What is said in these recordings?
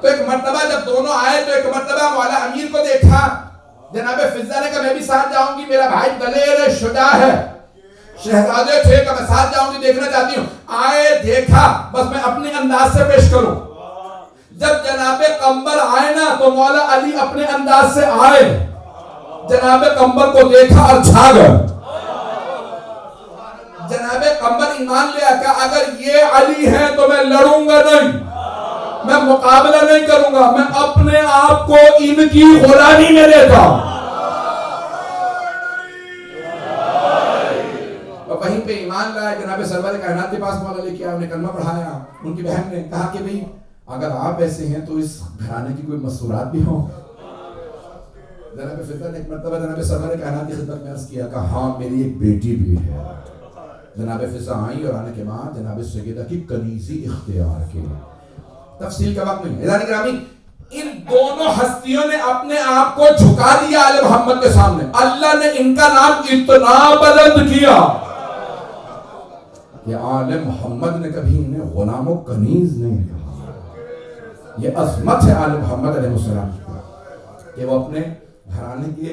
تو ایک مرتبہ جب دونوں آئے تو ایک مرتبہ مولا امیر کو دیکھا, جناب فضہ نے کہا میں بھی ساتھ جاؤں گی, میرا بھائی دلیر شجاع ہے, شہزادے تھے کہ میں ساتھ جاؤں گی, دیکھنا چاہتی ہوں. آئے, دیکھا, بس میں اپنے انداز سے پیش کروں. جب جناب قمبر آئے نا تو مولا علی اپنے انداز سے آئے, جناب قمبر کو دیکھا اور چھا گئے. جناب قمبر ایمان لیا کہ اگر یہ علی ہیں تو میں لڑوں گا نہیں, میں مقابلہ نہیں کروں گا, میں اپنے آپ کو ان کی غلامی میں دیتا ہوں. وہیں پہ ایمان لائے, جناب سرور کائنات کے پاس مولا لے کے آئے, انہیں کلمہ پڑھایا. ان کی بہن نے کہا کہ بھئی اگر آپ ایسے ہیں تو اس گھرانے کی کوئی مستورات بھی ہوں. جناب فضہ نے ایک مرتبہ جناب سرور کائنات کی خدمت میں عرض کیا کہ ہاں میری ایک بیٹی بھی ہے. جناب فضہ آئیں اور آنے کے بعد جناب سیدہ کی کنیزی اختیار کی. تفصیل کا وقت نہیں ہے. اذان گرامی, ان دونوں ہستیوں نے اپنے آپ کو جھکا دیا آل محمد کے سامنے. اللہ نے ان کا نام اتنا بلند کیا کہ آل محمد نے کبھی انہیں غلام و کنیز نہیں کہا. یہ عظمت ہے آل محمد علیہ السلام کہ وہ اپنے گھرانے کے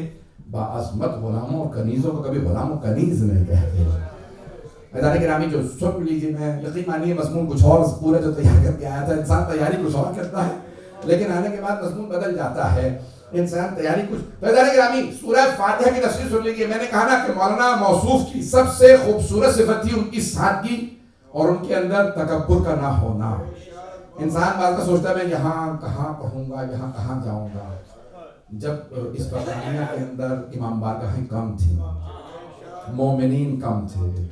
باعظمت غلاموں اور کنیزوں کو کبھی غلام و کنیز نہیں کہتے. اذان گرامی جو سن لیجیے, میں یقین مانیے مضمون کچھ اور پورا جو تیار کر کے آیا تھا, انسان تیاری کچھ اور کرتا ہے لیکن آنے کے بعد مضمون بدل جاتا ہے, انسان تیاری کچھ. تو اذان گرامی سورہ فاتحہ کی تفسیر سن لیجیے. میں نے کہا نا کہ مولانا موصوف کی سب سے خوبصورت صفت تھی ان کی سادگی اور ان کے اندر تکبر کا نہ ہونا. انسان بعض کا سوچتا ہے میں یہاں کہاں پڑھوں گا, یہاں کہاں جاؤں گا. جب اس برطانیہ کے اندر امام بارگاہیں کم تھیں, مومنین کم تھے,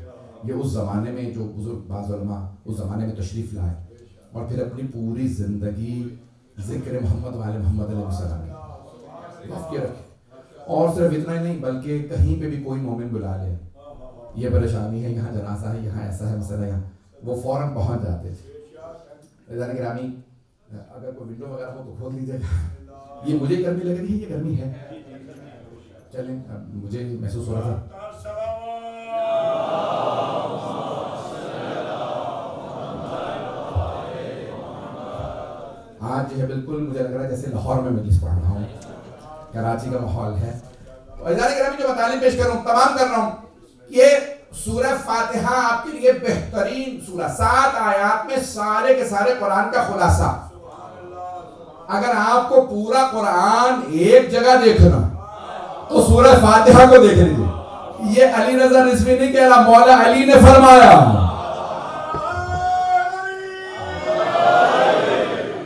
یہ اس زمانے میں جو بزرگ باز علماء اس زمانے میں تشریف لائے اور پھر اپنی پوری زندگی ذکر محمد والے محمد علیہ السلام وقف کے رکھے. اور صرف اتنا ہی نہیں بلکہ کہیں پہ بھی کوئی مومن بلا لے, یہ پریشانی ہے, یہاں جنازہ ہے, یہاں ایسا ہے مسئلہ, یہاں وہ فوراً پہنچ جاتے تھے. اذان گرامی اگر کوئی ونڈو وغیرہ ہو تو کھول لیجیے گا. یہ مجھے گرمی لگ رہی ہے, یہ گرمی ہے, چلیں مجھے محسوس ہو رہا تھا. آج جو ہے بالکل مجھے لگ رہا ہے جیسے لاہور میں مجلس پڑھ رہا ہوں, کراچی کا ماحول ہے. تو اذان گرامی جو مطالب پیش کر رہا ہوں, تمام کر رہا ہوں, یہ سورہ فاتحہ آپ کے لیے بہترین سورہ, 7 آیات میں سارے کے سارے قرآن کا خلاصہ. اگر آپ کو پورا قرآن ایک جگہ دیکھنا تو سورہ فاتحہ کو دیکھ لیجیے. یہ علی رضا رضوی نہیں کہہ رہا, مولا علی نے فرمایا.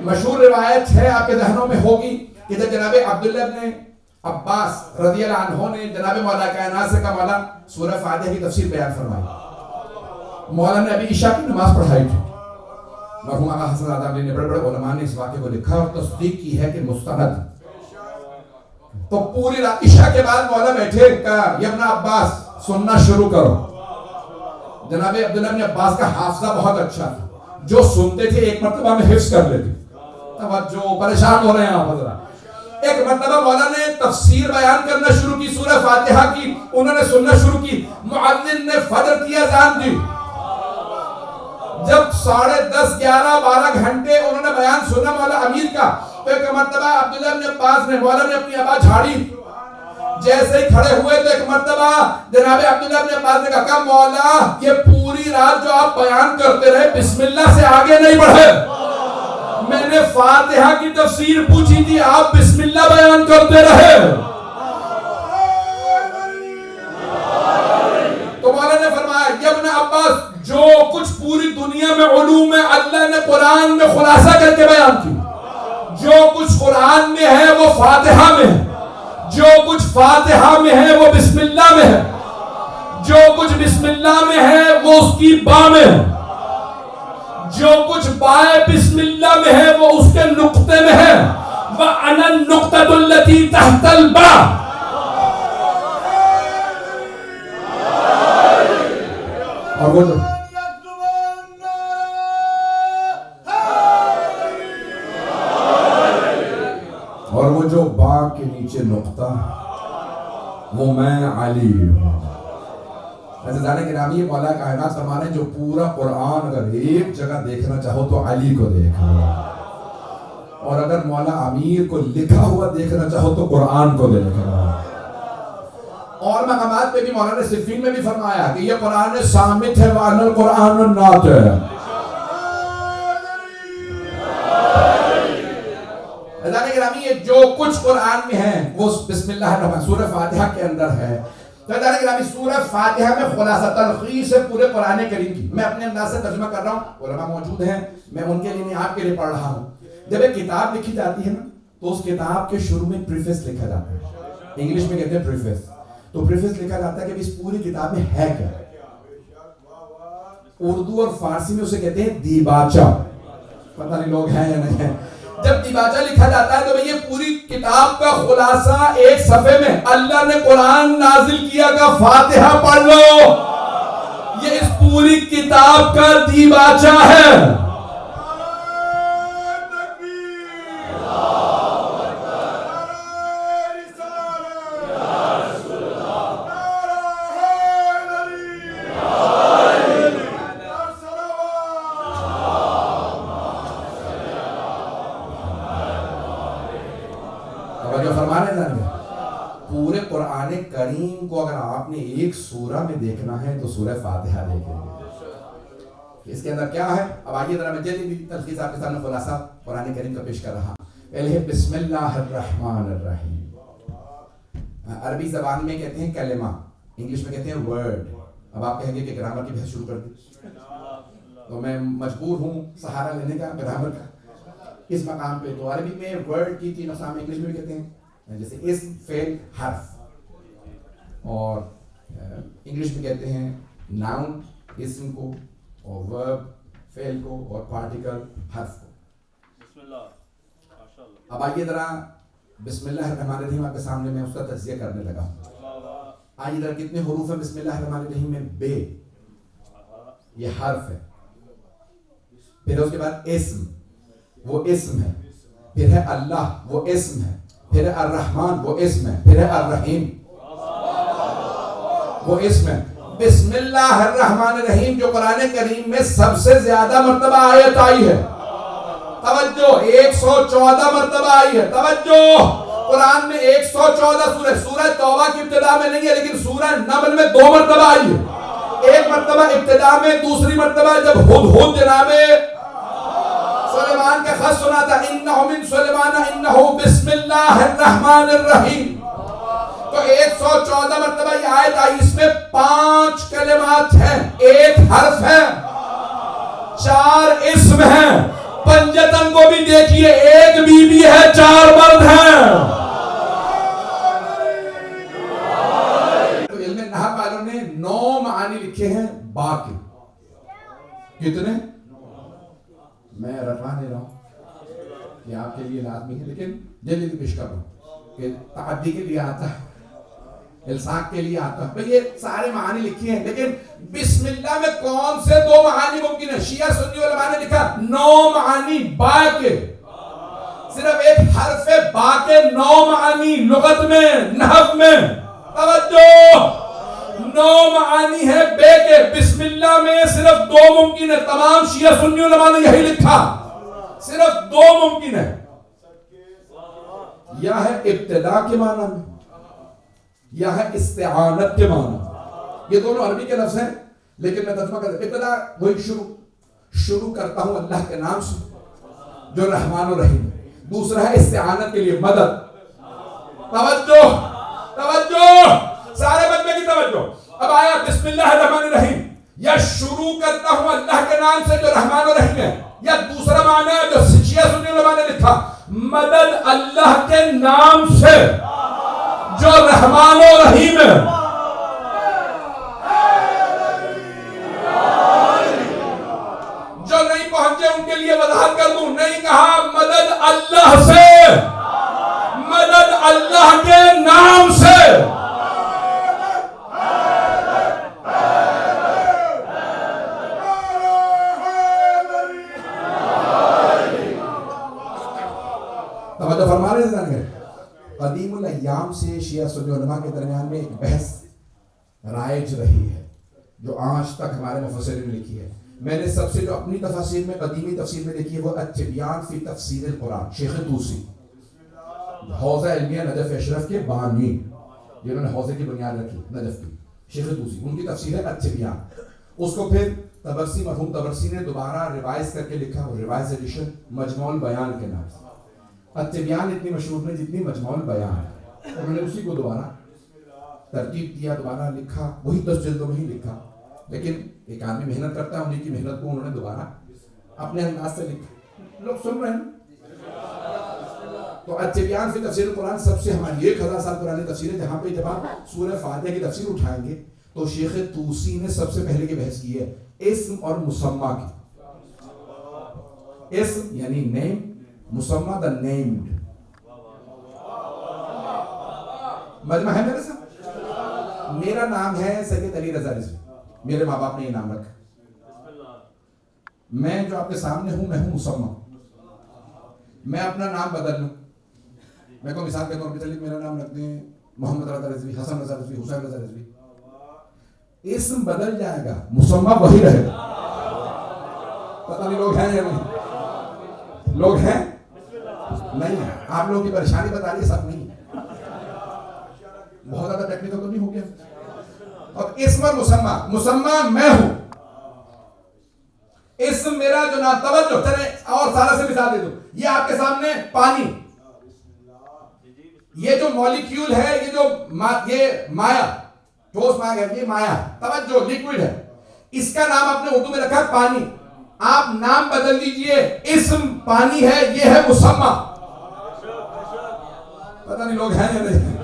مشہور روایت ہے آپ کے ذہنوں میں ہوگی کہ جب جناب عبداللہ ابن عباس رضی اللہ عنہ نے جناب مولا کائنات سے کہا مولا سورہ فاتحہ کی تفسیر بیان فرمائی. مولا نے ابھی عشاء کی نماز پڑھائی تھی. مرحوم آقا حسن آدم نے بڑے بڑے علماء نے اس واقعے کو لکھا اور تصدیق کی ہے کہ مستند. تو پوری رات عشاء کے بعد مولا بیٹھے, کہا یا ابن عباس سننا شروع کرو. جناب عبداللہ ابن عباس کا حافظہ بہت اچھا تھا, جو سنتے تھے ایک مرتبہ میں حفظ کر لیتے. توجہ, پریشان ہو رہے ہیں آپ حضرات. ایک مرتبہ مولا نے تفسیر بیان کرنا شروع کی سورہ فاتحہ کی, انہوں نے سننا شروع کی. مؤذن نے فجر کی اذان دی. جب 10:30 11 12 گھنٹے انہوں نے بیان سنا مولا امیر کا, تو ایک مرتبہ عبداللہ بن عباس نے, مولا نے اپنی ابا جھاڑی. جیسے ہی کھڑے ہوئے تو ایک مرتبہ جناب عبداللہ بن عباس نے کہا مولا یہ پوری رات جو آپ بیان کرتے رہے بسم اللہ سے آگے نہیں بڑھے. میں نے فاتحہ کی تفسیر پوچھی تھی, آپ بسم اللہ بیان کرتے رہے. تو مولا نے فرمایا یا ابن عباس جو کچھ پوری دنیا میں علوم میں اللہ نے قرآن میں خلاصہ کر کے بیان کی, جو کچھ قرآن میں ہے وہ فاتحہ میں ہے, جو کچھ فاتحہ میں ہے وہ بسم اللہ میں ہے, جو کچھ بسم اللہ میں ہے وہ اس کی با میں ہے, جو کچھ بائے بسم اللہ میں ہے وہ اس کے نقطے میں ہے. وَأَنَا النُّقْطَةُ الَّتِي تَحْتَ الْبَاءِ. اور وہ جو با کے نیچے نقطہ, وہ میں علی ہوں. عزیزان گرامی، مولا کائنات فرما رہے ہیں جو پورا قرآن اگر ایک جگہ دیکھنا چاہو تو علی کو دیکھو، اور اگر مولا امیر کو لکھا ہوا دیکھنا چاہو تو قرآن کو دیکھو۔ اور مقامات پہ بھی مولانا صفین میں بھی فرمایا کہ یہ قرآن صامت ہے وَأَنَّ الْقُرْآنُ النَّاطِقُ۔ عزیزان گرامی، یہ جو کچھ قرآن میں ہے وہ بسم اللہ الرحمن سورہ فاتحہ کے اندر ہے۔ تو عزیزان گرامی، سورہ فاتحہ میں خلاصہ تلخیص ہے پورے قرآن کریم کی۔ میں اپنے انداز سے ترجمہ کر رہا ہوں، علماء موجود ہیں، میں ان کے لیے نہیں آپ کے لیے پڑھ رہا ہوں۔ جب ایک کتاب لکھی جاتی ہے نا تو اس کتاب کے شروع میں پریفیس لکھا جاتا ہے، انگلش میں کہتے ہیں پریفیس۔ تو پریفیس لکھا جاتا ہے کہ اس پوری کتاب میں ہے کیا۔ اردو اور فارسی میں اسے کہتے ہیں دیباچہ، پتہ نہیں لوگ ہیں یا نہیں ہیں۔ جب دیباچہ لکھا جاتا ہے تو یہ پوری کتاب کا خلاصہ ایک صفحے میں اللہ نے قرآن نازل کیا کہ فاتحہ پڑھ لو، یہ اس پوری کتاب کا دیباچہ ہے۔ پورے قرآن کریم کو اگر آپ نے ایک سورہ میں دیکھنا ہے تو سورہ فاتحہ دیکھیں گے۔ اس کے اندر کیا ہے؟ اب آئیے ذرا میں جلدی تلخیص آپ کے سامنے خلاصہ قرآن کریم کا پیش کر رہا ہوں۔ پہلے ہے بسم اللہ الرحمن الرحیم۔ عربی زبان میں کہتے ہیں کلمہ، انگلش میں کہتے ہیں ورڈ۔ اب آپ کہیں گے کہ گرامر کی بحث شروع کر دی، تو میں مجبور ہوں سہارا لینے کا گرامر کا اس مقام پہ۔ تو عربی میں ورڈ کی 3 اقسام انگلش میں کہتے ہیں، جیسے اسم، فعل، حرف، اور انگلش میں کہتے ہیں ناؤن اسم کو، اور ورب فعل کو، اور پارٹیکل حرف کو۔ بسم اللہ، ماشاءاللہ۔ اب آئیے ذرا بسم اللہ الرحمن الرحیم آپ کے سامنے میں اس کا تجزیہ کرنے لگا ہوں۔ آئیے ذرا کتنے حروف ہیں بسم اللہ الرحمن الرحیم میں؟ بے، یہ حرف ہے۔ پھر اس کے بعد اسم، وہ اسم ہے۔ پھر ہے اللہ، وہ اسم ہے۔ پھر ہے الرحمن، وہ اسم ہے۔ پھر ہے الرحیم، وہ اسم ہے۔ بسم اللہ الرحمن الرحیم جو قرآن کریم میں سب سے زیادہ مرتبہ آیت آئی ہے، توجہ 114 مرتبہ آئی ہے، توجہ۔ قرآن میں 114 سورہ توبہ کی ابتدا میں نہیں ہے، لیکن سورہ نمل میں 2 مرتبہ آئی ہے۔ ایک مرتبہ ابتدا میں، دوسری مرتبہ جب ہدہد جناب سلیمان کا خط سنا تھا، انہو من سلیمان انہو بسم اللہ الرحمن الرحیم، تو 114 مرتبہ یہ آیت آئی۔ اس میں 5 کلمات ہیں، 1 حرف ہے، 4 اسم ہیں۔ پنجتن کو بھی دیکھیے، 1 بی بی ہے، 4 مرد ہیں۔ تو علم نحو والوں نے 9 معانی لکھے ہیں با کے۔ کتنے؟ میں رٹوا نہیں رہا ہوں کہ آپ کے لیے لازمی ہے، لیکن جلدی پیش کر رہا ہوں کہ تعدی کے لیے آتا ہے، الساق کے لیے آتا ہے۔ یہ سارے معانی لکھی ہیں، لیکن بسم اللہ میں کون سے 2 معانی ممکن ہے؟ شیعہ سنی علماء نے لکھا 9 معانی با کے، صرف ایک حرف با کے 9 معانی لغت میں، نحو میں، توجہ 9 معانی ہے بے کے۔ بسم اللہ میں صرف 2 ممکن ہے، تمام شیعہ سنی علماء نے یہی لکھا، صرف 2 ممکن ہے، یا ہے ابتدا کے معنی میں، یا ہے استعانت کے معنی میں۔ یہ دونوں عربی کے لفظ ہیں، لیکن میں ترجمہ کرتا ہوں۔ ابتدا وہی شروع کرتا ہوں اللہ کے نام سے جو رحمان و رحیم ہے۔ دوسرا ہے استعانت کے لیے مدد، توجہ توجہ، سارے بندے کی توجہ۔ اب آیا بسم اللہ الرحمن الرحیم، یا شروع کرتا ہوں اللہ کے نام سے جو رحمان و رحیم ہے، یا دوسرا معنی ہے جو شیعہ سنی علماء نے لکھا مدد اللہ کے نام سے جو رحمان و رحیم ہے۔ جو نہیں پہنچے ان کے لیے وضاحت کر دوں، نہیں کہا مدد اللہ سے، مدد اللہ کے نام سے۔ توجہ فرما رہے ہیں۔ قدیم الایام سے شیعہ سنی علماء کے درمیان میں ایک بحث رائج رہی ہے جو آج تک ہمارے مفسرین نے لکھی ہے. میں نے سب سے جو اپنی تفاسیر میں قدیمی تفسیر میں لکھی ہے وہ التبیان فی تفسیر القرآن، شیخ طوسی، حوزہ علمیہ نجف اشرف کے بانی جنہوں نے حوزے کی بنیاد رکھی نجف کی، شیخ طوسی، ان کی تفسیر ہے التبیان. اس کو پھر طبرسی، مرحوم طبرسی نے دوبارہ ریوائز کر کے لکھا، اور ریوائز ایڈیشن مجموع البیان کے نام سے. التبیان اتنی مشہور نہیں جتنی مجموع البیان ہے. انہوں نے اسی کو دوبارہ ترتیب دیا، دوبارہ لکھا، وہی 10 جلدوں میں ہی لکھا. لیکن ایک آدمی محنت کرتا ہے، انہیں کی محنت کو انہوں نے دوبارہ اپنے انداز سے لکھا. لوگ سن رہے ہیں؟ تو التبیان فی تفسیر القرآن سب سے ہماری 1000 سال پرانی تفسیر ہے، جہاں پہ جب آپ سورہ فاتحہ کی تفسیر اٹھائیں گے تو شیخ طوسی نے سب سے پہلے کی بحث کی ہے اسم اور مسمہ کی. اسم یعنی نیم، مسمہ دا نیمڈ. مجمع ہے میرے ساتھ؟ میرا نام ہے سید علی رضا رضوی، میرے ماں باپ نے یہ نام رکھا. میں جو آپ کے سامنے ہوں، میں ہوں مسمہ. میں اپنا نام بدل لوں، میں کو مثال کے طور پہ چلیے میرا نام رکھ دیں محمد رضا رضوی، حسن رضا رضوی، حسین رضا رضوی. اسم بدل جائے گا، مسمہ وہی رہے گا. پتہ نہیں لوگ ہیں یا نہیں؟ لوگ ہیں؟ نہیں ہیں. آپ لوگوں کی پریشانی بتا رہی ہے، سب نہیں ہے. بہت زیادہ ٹیکنیکل تو نہیں ہو گیا. اور اسم اور مسمہ، مسمہ میں ہوں، اسم میرا جو نام. توجہ چلے اور سارا سے مثال دے دوں. یہ آپ کے سامنے پانی، یہ جو مالیکیول ہے، یہ جو یہ مایا، ٹھوس مایا ہے، یہ مایا، توجہ لیکوئڈ ہے. اس کا نام آپ نے اردو میں رکھا ہے پانی. آپ نام بدل لیجئے، اسم پانی ہے، یہ ہے مسمہ. پتہ نہیں لوگ ہیں یا نہیں.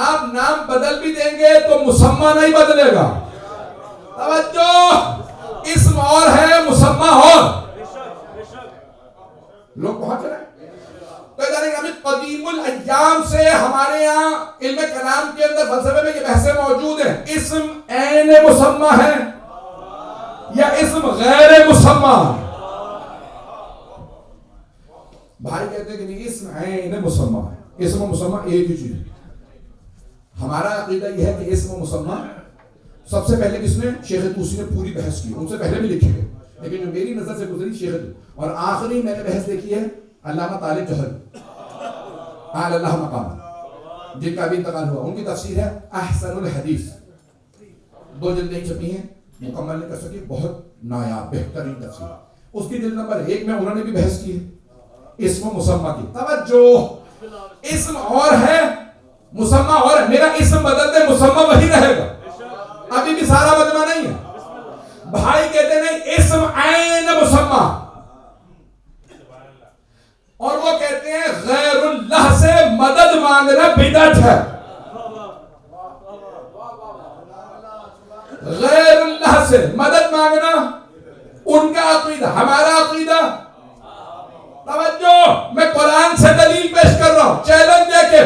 آپ نام بدل بھی دیں گے تو مسمہ نہیں بدلے گا. توجہ، اسم اور ہے، مسمہ اور. لوگ پہنچ رہے ہیں. تو قدیم الایام سے ہمارے یہاں علم کلام کے اندر فلسفے میں یہ بحثیں موجود ہیں. اسم عین مسمہ ہے یا اسم غیر مسمہ؟ بھائی کہتے ہیں کہ نہیں، اسم عین مسمہ ہے. اسم و مسمہ ایک ہی چیز ہے. ہمارا عقیدہ یہ ہے کہ اسم و مسمہ سب سے پہلے کس نے؟ شیخ طوسی نے پوری بحث کی. ان سے پہلے بھی لکھی ہے، لیکن جو میری نظر سے گزری شیخ طوسی. اور آخری میں نے بحث دیکھی ہے علامہ طالب جوہری اعلی اللہ مقام، جن کا بھی انتقال ہوا. ان کی تفسیر ہے احسن الحدیث، 2 جلدیں چھپی ہیں، مکمل نہیں کر سکی، بہت نایاب بہترین تفسیر. اس کی جلد نمبر 1 میں انہوں نے بھی بحث کی ہے اسم و مسمہ کی. توجہ، اسم اور ہے، مسمہ اور ہے. میرا اسم بدل دے، مسمہ وہی رہے گا. ابھی بھی سارا مجمع نہیں ہے. بھائی کہتے نہیں، اسم عین مسمہ. اور وہ کہتے ہیں غیر اللہ سے مدد مانگنا بدعت ہے. غیر اللہ سے مدد مانگنا ان کا عقیدہ، ہمارا عقیدہ. توجہ، میں قرآن سے دلیل پیش کر رہا ہوں، چیلنج دے کے.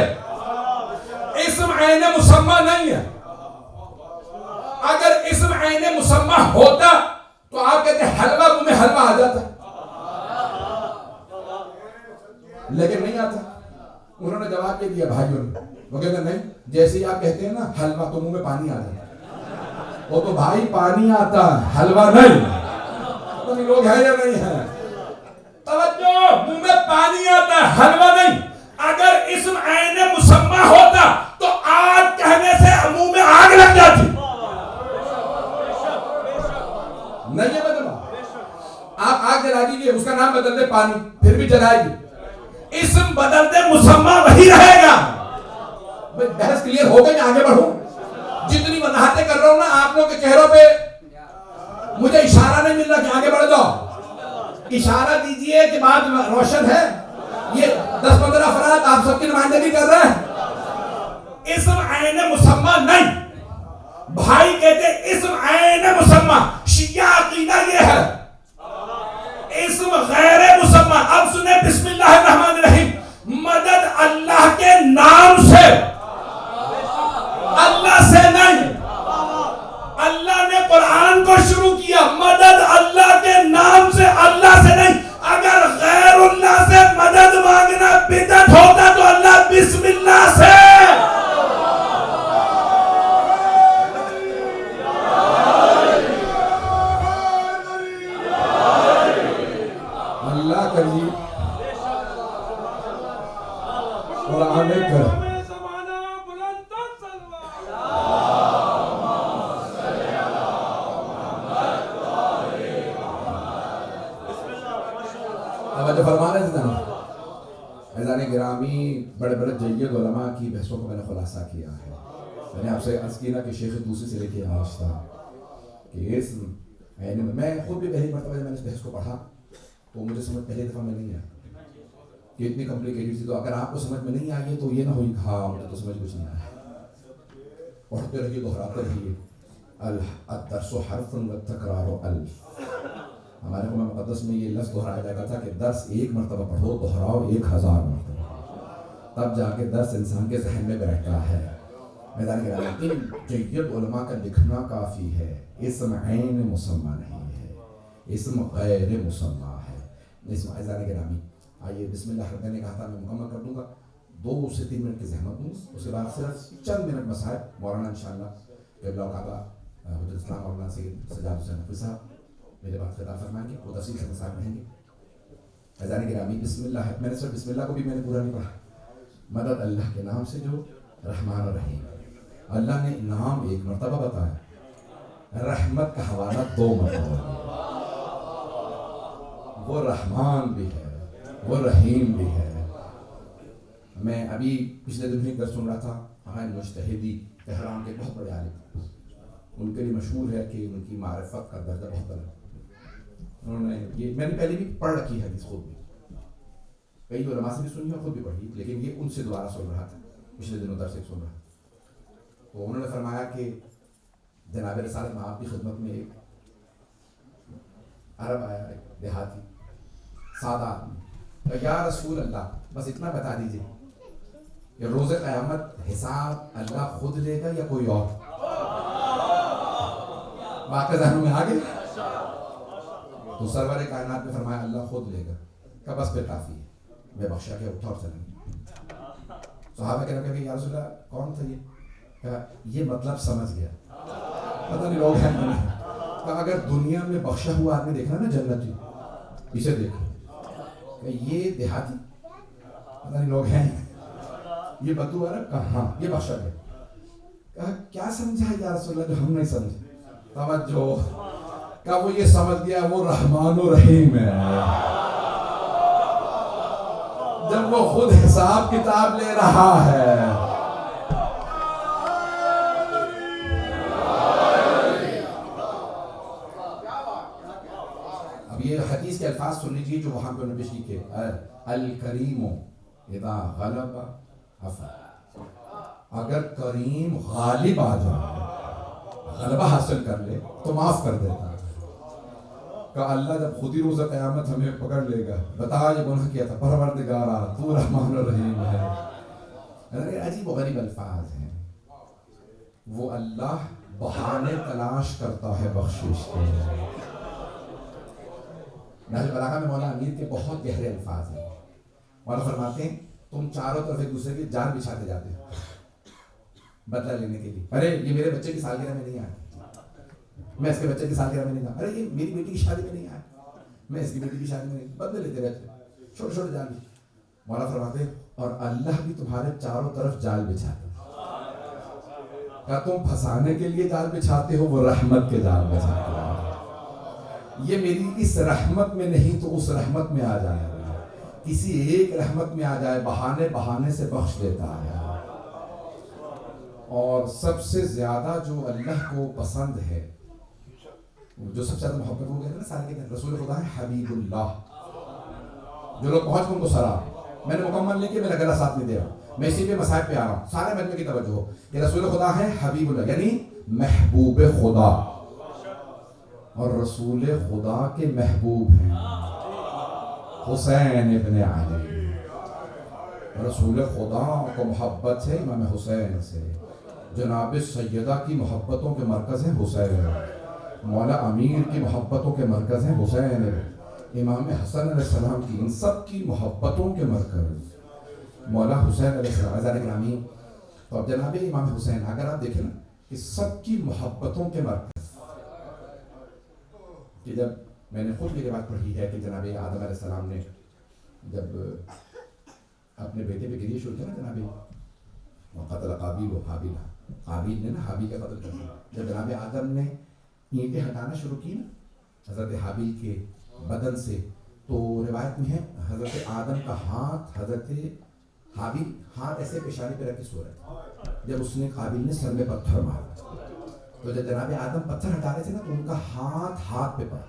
اسم عین مسمہ نہیں ہے. اگر اسم عین مسمہ ہوتا تو آپ کہتے ہیں حلوہ منہ میں حلوہ آ جاتا، لیکن نہیں آتا. انہوں نے جواب یہ دیا بھائیوں نے، وہ کہتے ہیں نہیں، جیسے ہی آپ کہتے ہیں نا حلوہ تو منہ میں پانی آ جاتا. وہ تو بھائی پانی آتا، حلوہ نہیں. پتہ نہیں لوگ ہیں یا نہیں ہیں. توجہ، منہ میں پانی آتا، حلوہ نہیں. اگر اسم عین مسمہ ہوتا تو آگ کہنے سے منہ میں آگ لگ جاتی. نہیں ہے بدلا. آپ آگ جلا دیجیے، اس کا نام بدل دے پانی، پھر بھی جلائے گی. اسم بدل دے، مسمہ وہی رہے گا. بحث کلیئر ہو گئی، آگے بڑھوں. جتنی وضاحتیں کر رہا ہوں نا، آپ لوگوں کے چہروں پہ مجھے اشارہ نہیں مل رہا کہ آگے بڑھ جاؤ. اشارہ دیجئے کہ بات روشن ہے. یہ 10-15 افراد آپ سب کی نمائندگی کر رہے ہیں. اسم عین مسمہ نہیں. بھائی کہتے اسم عین مسمہ. شیعہ عقیدہ یہ ہے، اسم غیر مسمہ. اب سنیں بسم اللہ الرحمن الرحیم. مدد اللہ کے نام سے، اللہ سے نہیں. اللہ نے قرآن کو شروع کیا، مدد اللہ کے نام سے، اللہ سے نہیں. اگر غیر اللہ سے مدد مانگنا بدعت ہوتا تو اللہ بسم اللہ سے. کریے قرآن کریم توجہ فرما رہے تھے نا عزیزان گرامی. بڑے بڑے جید علماء کی بحثوں کو میں نے خلاصہ کیا ہے. میں نے آپ سے عرض کیا کہ شیخ دوسری سے لے کے آج تھا کہ اس میں خود بھی پہلی مرتبہ جب میں نے اس بحث کو پڑھا تو مجھے سمجھ پہلی دفعہ میں نہیں آیا کہ اتنی کمپلیکیٹڈ تھی. تو اگر آپ کو سمجھ میں نہیں آئی تو یہ نہ ہوئی کہا مجھے تو سمجھ کچھ نہیں آیا. پڑھتے رہیے دہراتے رہیے. الدرس حرف والتکرار الف. ہمارے قرآن مقدس میں یہ لفظ دہرایا جاتا تھا کہ درس ایک مرتبہ پڑھو دہراؤ 1000 مرتبہ, تب جا کے درس انسان کے ذہن میں بیٹھتا ہے. میدان گرامی ان جید علماء کا لکھنا کافی ہے. اسم عین مسمى نہیں ہے, اسم غیر مسمى ہے. اسم میدان گرامی آئیے بسم اللہ. میں نے کہا تھا میں مکمل کر دوں گا 2 سے 3 منٹ کی زحمت دوں, اس کے بعد صرف چند منٹ مسائل مولانا انشاءاللہ قبلہ کعبہ حجت اسلام مولانا سید سجاد حسین نقوی صاحب میرے بات خطاب فرمائیں گے, وہ تفصیل سے مسائل رہیں گے. میدان گرامی بسم اللہ ہے. میں نے صرف بسم اللہ کو بھی میں نے پورا نہیں پڑھا. مدد اللہ کے نام سے جو رحمان و رحیم. اللہ نے نام 1 مرتبہ بتایا, رحمت کا حوالہ 2 مرتبہ. وہ رحمان بھی ہے وہ رحیم بھی ہے. میں ابھی پچھلے دن ہی کر سن رہا تھا ہمارے مجتہدی تہران کے بہت بڑے عالم, ان کے لیے مشہور ہے کہ ان کی معرفت کا درجہ بہت بڑا. انہوں نے یہ میں نے پہلے بھی پڑھ رکھی ہے خود بھی, کئی علماء سے بھی سنی اور خود بھی پڑھی, لیکن یہ ان سے دوبارہ سن رہا تھا پچھلے دنوں درس سن رہا. تو انہوں نے فرمایا کہ جناب رسالت میں آپ کی خدمت میں ایک عرب آیا, ایک دیہاتی سادہ آدمی, یا رسول اللہ بس اتنا بتا دیجیے کہ روز قیامت حساب اللہ خود لے گا یا کوئی اور. واقعہ ذہنوں میں آ گئی. تو سرور کائنات نے فرمایا اللہ خود لے گا. کہ بس پہ کافی ہے, میں بخشا کے اٹھا اور چلیں. صحابہ کہنے لگے کہ یا رسول اللہ کون تھا یہ؟ کہا یہ مطلب سمجھ گیا. پتہ نہیں لوگ ہیں نہیں. کہا اگر دنیا میں بخشا ہوا آدمی دیکھنا نا جنتی, اسے دیکھو. کہ یہ دیہاتی پتہ نہیں لوگ ہیں, یہ بدو عرب. کہا ہاں یہ بخشا گیا. کہا کیا سمجھا یا رسول اللہ جو ہم نہیں سمجھے؟ توجہ. کہ وہ یہ سمجھ گیا وہ رحمان و رحیم ہے. جب وہ خود حساب کتاب لے رہا ہے. اب یہ حدیث کے الفاظ سن لیجیے جو وہاں پہ انہوں نے پیش لکھے. الکریم اذا غلب عفا. اگر کریم غالب آ جائے, غلبہ حاصل کر لے تو معاف کر دیتا ہے. کہ اللہ جب خود ہی روز قیامت ہمیں پکڑ لے گا, بتا یہ گناہ کیا تھا, پروردگارا تو رحمان الرحیم ہے. عجیب و غریب الفاظ ہیں. وہ اللہ بہانے تلاش کرتا ہے بخشش کے. نہج بلاغہ میں مولانا امیر کے بہت گہرے الفاظ ہیں. مولانا فرماتے ہیں تم چاروں طرف ایک دوسرے کی جان بچھاتے جاتے ہو بدلہ لینے کے لیے. ارے یہ میرے بچے کی سالگرہ میں نہیں آیا, میں اس کے بچے کی سالگرہ میں نہیں تھا. ارے یہ میری بیٹی کی شادی میں نہیں آیا, میں اس کی بیٹی کی شادی میں نہیں. بدلے لیتے رہتے چھوٹے چھوٹے جال. مولانا فرماتے اور اللہ بھی تمہارے چاروں طرف جال بچھاتا ہے. کیا تم پھنسانے کے لیے جال بچھاتے ہو, وہ رحمت کے جال بچھاتے ہو. یہ میری اس رحمت میں نہیں تو اس رحمت میں آ جائے, کسی ایک رحمت میں آ جائے, بہانے بہانے سے بخش دیتا ہے. اور سب سے زیادہ جو اللہ کو پسند ہے, جو سب سے زیادہ محبت ہو گیا نا سارے کے رسول خدا ہے حبیب اللہ. جو لوگ پہنچ ان کو سلام. میں نے مکمل نہیں کہ میرا گلا ساتھ نہیں دے رہا, میں اسی پہ مسائل پہ آ رہا ہوں. سارے مجمع کی توجہ ہو کہ رسول خدا ہے حبیب اللہ یعنی محبوب خدا, اور رسول خدا کے محبوب ہیں حسین ابن علی. رسول خدا کو محبت ہے امام حسین سے. جناب سیدہ کی محبتوں کے مرکز ہیں حسین. مولا امیر کی محبتوں کے مرکز ہیں حسین. امام حسن علیہ السلام کی, ان سب کی محبتوں کے مرکز مولا حسین علیہ السلام. عزیزان گرامی, تو اب جناب امام حسین اگر آپ دیکھیں نا کہ سب کی محبتوں کے مرکز, کہ جب میں نے خود یہ بات پڑھی ہے کہ جناب آدم علیہ السلام نے جب اپنے بیٹے پہ گریے شروع کیا نا جناب قتل قابیل و حابیل، قابیل نے نا حابیل کا قتل کر دیا، جب جناب آدم نے اینٹیں ہٹانا شروع کی نا حضرت حابیل کے بدن سے، تو روایت میں ہے حضرت آدم کا ہاتھ حضرت حابیل ہاتھ ایسے پیشانی پہ رکھ کے سو رہے تھے، جب اس نے قابیل نے سر میں پتھر مارا، تو جب جناب آدم پتھر ہٹا رہے تھے نا تو ان کا ہاتھ پہ پڑا.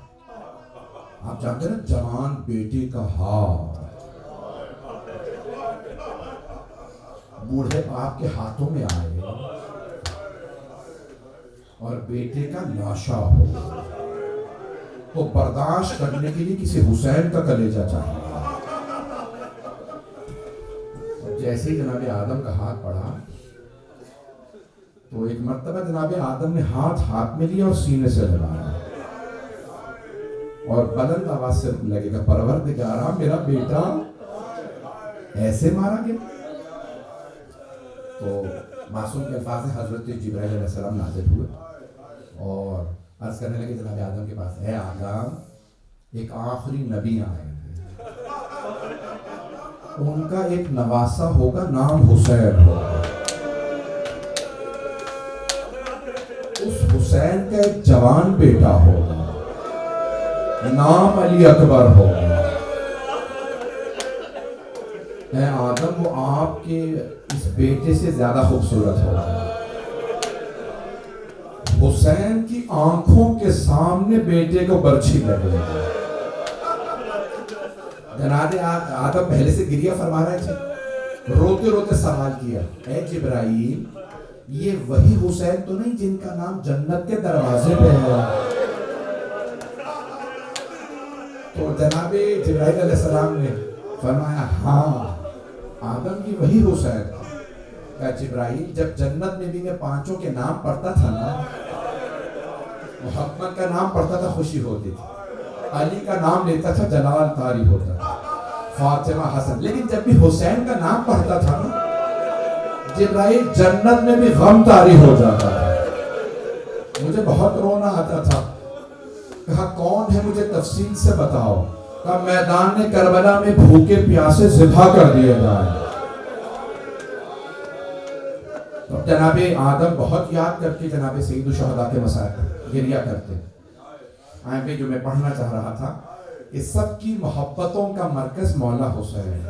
آپ جانتے ہیں نا جوان بیٹے کا ہاتھ بوڑھے باپ کے ہاتھوں میں آئے اور بیٹے کا لاشا ہو تو برداشت کرنے کے لیے کسی حسین کا کلیجہ چاہیے. جیسے ہی جناب آدم کا ہاتھ پڑا تو ایک مرتبہ جناب آدم نے ہاتھ میں لیا اور سینے سے لگایا اور بلند آواز سے لگے گا پروردگارا میرا بیٹا ایسے مارا گیا. تو معصوم کے الفاظ حضرت جبرائیل علیہ السلام نازل ہوئے اور عرض کرنے لگے جناب آدم کے پاس، اے آدم ایک آخری نبی آئے ہیں، ان کا ایک نواسہ ہوگا، نام حسین ہوگا، اس حسین کا ایک جوان بیٹا ہوگا، نام علی اکبر ہوگا. اے آدم وہ آپ کے اس بیٹے سے زیادہ خوبصورت ہوگا. حسین کی آنکھوں کے سامنے بیٹے کو برچھی لگے. جناب آدم پہلے سے گریہ فرما رہے تھے، روتے روتے سوال کیا، اے جبرائیل یہ وہی حسین تو نہیں جن کا نام جنت کے دروازے پہ ہے؟ تو جناب جبرائیل علیہ السلام نے فرمایا ہاں آدم کی وہی حسین تھا. کہ جبرائیل جب جنت میں بھی میں پانچوں کے نام پڑھتا تھا نا، محمد کا نام پڑھتا تھا خوشی ہوتی تھی، علی کا نام لیتا تھا جلال طاری ہوتا تھا، فاطمہ حسن، لیکن جب بھی حسین کا نام پڑھتا تھا نا جبرائیل جنت میں بھی غم طاری ہو جاتا تھا. مجھے بہت رونا آتا تھا. کہا کون ہے مجھے تفصیل سے بتاؤ. کہا میدان کربلا میں بھوکے پیاسے ذبح کر دیے جائیں. تو جناب آدم بہت یاد کر کے جناب سید الشہداء کے مسائل گریہ کرتے. آئیں جو میں پڑھنا چاہ رہا تھا کہ سب کی محبتوں کا مرکز مولا حسین.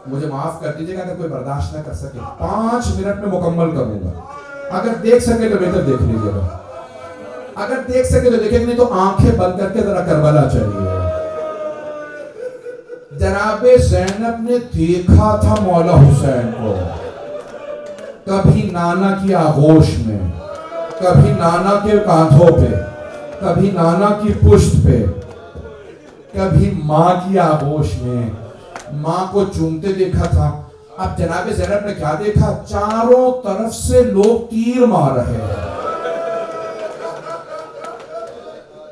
مجھے معاف کر دیجیے گا اگر کوئی برداشت نہ کر سکے، 5 منٹ میں مکمل کروں گا. اگر دیکھ سکے تو بہتر دیکھ لیجیے گا، اگر دیکھ سکے تو دیکھیں، نہیں تو آنکھیں بند کر کے ذرا کربلا چلیے. جناب زینب نے دیکھا تھا مولا حسین کو، کبھی نانا کی آغوش میں، کبھی نانا کے کاندھوں پہ، کبھی نانا کی پشت پہ، کبھی ماں کی آغوش میں، ماں کو چومتے دیکھا تھا. اب جناب زینب نے کیا دیکھا؟ چاروں طرف سے لوگ تیر مار رہے ہیں.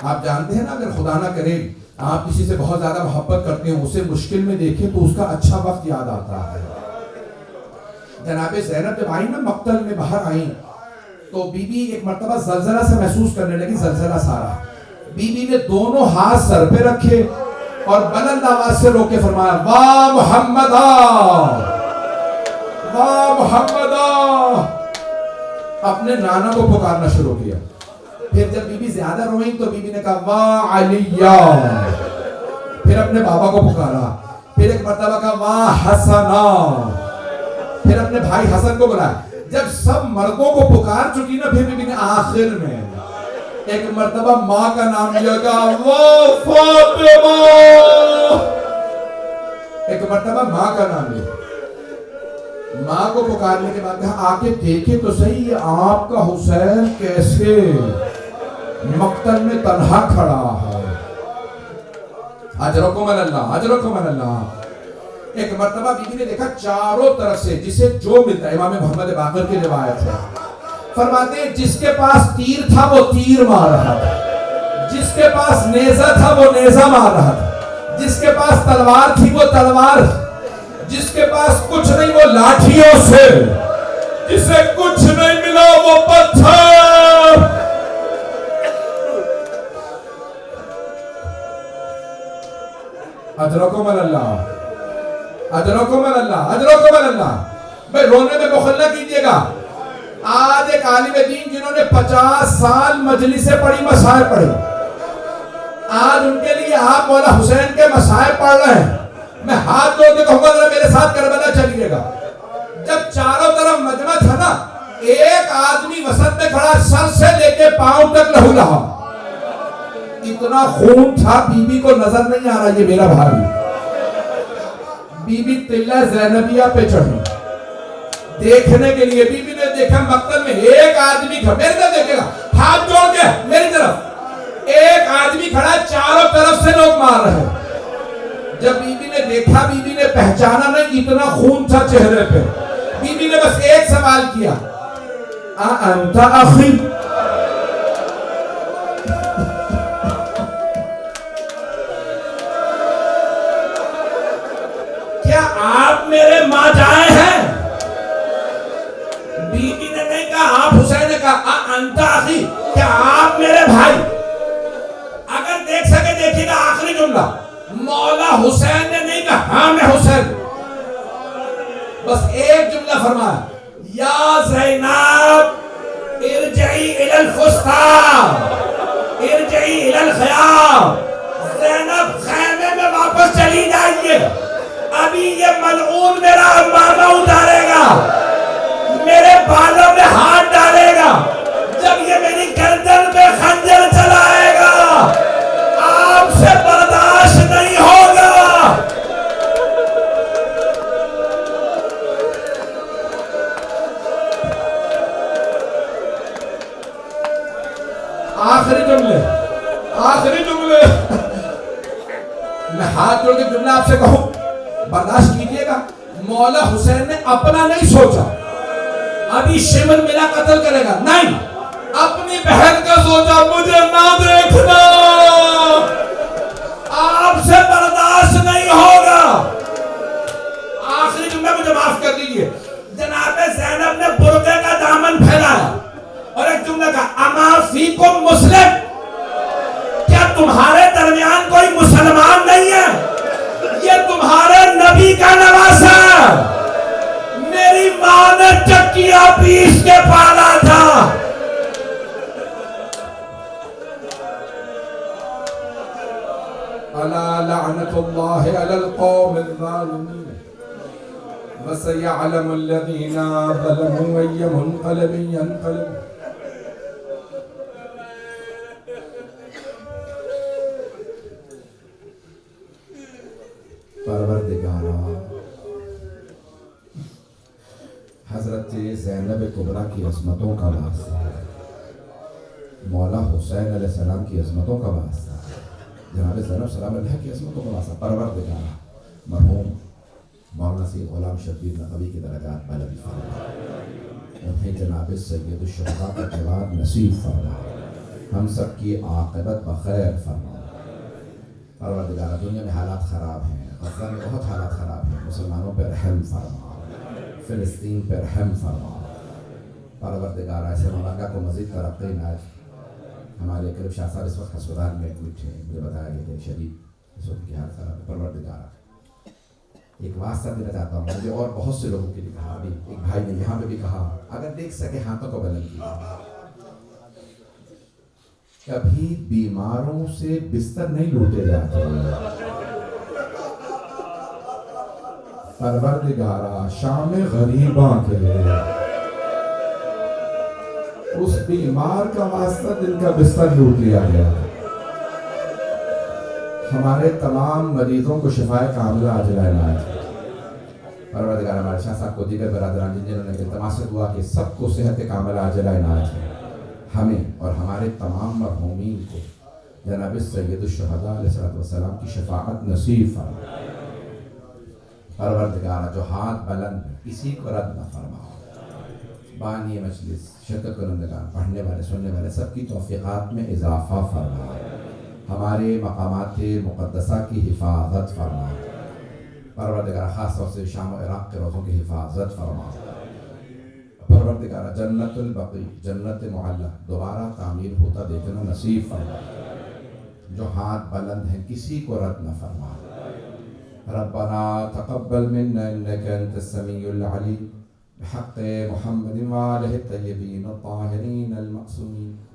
آپ جانتے ہیں نا اگر خدا نہ کرے آپ کسی سے بہت زیادہ محبت کرتے ہیں، اسے مشکل میں دیکھیں تو اس کا اچھا وقت یاد آتا ہے. جناب زینب جب آئی نا مقتل میں باہر آئیں تو بی بی ایک مرتبہ زلزلہ سے محسوس کرنے لگی، زلزلہ سارا. بی بی نے دونوں ہاتھ سر پہ رکھے اور بلند آواز سے روک کے فرمایا واہ محمدہ واہ محمدہ. اپنے نانا کو پکارنا شروع کیا. پھر جب بی بی زیادہ روئیں تو بی بی نے کہا واہ علیہ. پھر اپنے بابا کو پکارا. پھر ایک مرتبہ کہا واہ حسنہ. پھر اپنے بھائی حسن کو بلایا. جب سب مردوں کو پکار چکی نا پھر بی بی نے آخر میں ایک مرتبہ ماں کا نام لیا، کہا واہ فاطمہ. ایک مرتبہ ماں کا نام لیا. ماں کو پکارنے کے بعد کہا آ کے دیکھیں تو صحیح یہ آپ کا حسین کیسے مقتل میں تنہا کھڑا ہے. اجرکم اللہ اجرکم اللہ. ایک مرتبہ بی بی نے دیکھا چاروں طرف سے جسے جو ملتا ہے، امام محمد باقر کی روایت ہے، فرماتے ہیں جس کے پاس تیر تھا وہ تیر مار رہا تھا، جس کے پاس نیزہ تھا وہ نیزہ مار رہا تھا، جس کے پاس تلوار تھی وہ تلوار، جس کے پاس کچھ نہیں وہ لاٹھیوں سے، جسے کچھ نہیں ملا وہ پتھر. اجرکم اللہ، اجرکم اللہ، اجرکم اللہ۔ بھائی رونے میں بخل نہ کیجئے گا۔ آج ایک عالم دین جنہوں نے 50 سال مجلسیں پڑھی، مسائل پڑھی، آج ان کے لیے آپ مولا حسین کے مسائل پڑھ رہے ہیں۔ میں ہاتھ جوڑ کے کہوں گا ذرا میرے ساتھ کربلا چلیے گا۔ جب چاروں طرف مجمع تھا نا، ایک آدمی وسط میں کھڑا، سر سے لے کے پاؤں تک لہو لہا، اتنا خون تھا، بی بی کو نظر نہیں آ رہا یہ میرا بھائی۔ بی بی تلہ زینبیہ پہ چڑھی دیکھنے کے لیے، بی بی نے دیکھا مقتل میں ایک آدمی کھڑا، میری طرف دیکھے گا، ہاتھ جوڑ کے میری طرف، ایک آدمی کھڑا، چاروں طرف سے لوگ مار رہے ہیں۔ جب بی بی نے دیکھا، بی بی نے پہچانا نہیں، اتنا خون تھا چہرے پہ، بی بی نے بس ایک سوال کیا، انت اخی؟ کیا آپ میرے ماں جائے ہیں؟ بی بی نے نہیں کہا، آپ حسین نے کہا انت اخی، کیا آپ میرے بھائی؟ اگر دیکھ سکے دیکھیے گا آخری جملہ، مولا حسین نے نہیں کہا ہاں میں حسین، بس ایک جملہ فرمایا، یا زینب ارجعی الی الفسطاط، ارجعی الی الخیام، زینب خیمے میں واپس چلی جائیے، ابھی یہ ملعون میرا امامہ اتارے گا، میرے بالوں میں ہاتھ ڈالے گا، جب یہ میری گردن پہ خنجر چلائے گا، آپ سے برداشت نہیں ہوگا۔ آخری جملے میں ہاتھ جوڑ کے جملہ آپ سے کہوں، برداشت کیجئے گا۔ مولا حسین نے اپنا نہیں سوچا ابھی شمر میرا قتل کرے گا، نہیں، اپنی بہن کا سوچا، مجھے نہ دیکھنا، آپ سے برداشت نہیں ہوگا۔ آخری جملہ مجھے معاف کر دیجئے، جناب زینب نے برقع کا دامن پھیلایا اور ایک جملہ کہا، اما فیکم مسلم، کیا تمہارے درمیان کوئی مسلمان نہیں ہے؟ یہ تمہارے نبی کا نواسہ ہے، میری ماں نے چکیا پیس کے پالا تھا۔ الا لعنت اللہ علی القوم الظالمین وسيعلم الذين ظلموا أي منقلب ينقلب۔ پروردگارا، حضرت زینب کبریٰ کی عظمتوں کا واسطہ، مولا حسین علیہ السلام کی عظمتوں کا واسطہ، جناب زینب سلام اللہ کی عظمتوں کا واسطہ، پروردگارا مرحوم مولانا سید غلام شبیر نقوی کی درجات بلند فرما، انہیں جناب سید الشہداء کا جواب نصیب فرما، ہم سب کی عاقبت بخیر فرما۔ پروردگارا دنیا میں حالات خراب ہیں، غزہ میں بہت حالات خراب ہیں، مسلمانوں پر رحم فرما، فلسطین پر رحم فرما۔ پروردگارا ایسے ممالک کو مزید ترقی عنایت۔ ہمارے قریب شاہ صاحب اس وقت ہسپتال میں ایڈمٹ ہیں، مجھے بتایا گیا کہ شدید اس وقت کی حالت خراب ہے۔ پروردگارا ایک واسطہ دینا چاہتا ہوں، مجھے اور بہت سے لوگوں کے لیے کہا، ابھی ایک بھائی نے یہاں پہ بھی کہا، اگر دیکھ سکے ہاتھوں کو بلند کیا، کبھی بیماروں سے بستر نہیں لوٹے جاتے۔ پروردگارا شام غریباں کے اس بیمار کا واسطہ دل کا بستر لوٹ لیا گیا، ہمارے تمام مریضوں کو شفائے کاملہ عاجلہ عنایت۔ پروردگار ہمارے شاہ صاحب کو، دیگر برادران جنہوں نے التماس سے دعا کہ سب کو صحت کاملہ عاجلہ عنایت ہے، ہمیں اور ہمارے تمام مرحومین کو جناب سید الشہداء علیہ السلام کی شفاعت نصیب فرما۔ پروردگار جو ہاتھ بلند کسی کو رد نہ فرما، بانی مجلس، شرکت کنندگان، پڑھنے والے سننے والے سب کی توفیقات میں اضافہ فرما، ہمارے مقامات مقدسہ کی حفاظت فرما۔ پروردگار خاص طور سے شام و عراق کے روزوں کی حفاظت فرما۔ پروردگار جنت البقیع، جنت معلیٰ دوبارہ تعمیر ہوتا دیکھنا نصیب فرما۔ جو ہاتھ بلند ہیں کسی کو رد نہ فرما۔ ربنا تقبل منا إنك أنت السميع العليم بحق محمد وآله الطيبين الطاهرين المعصومين.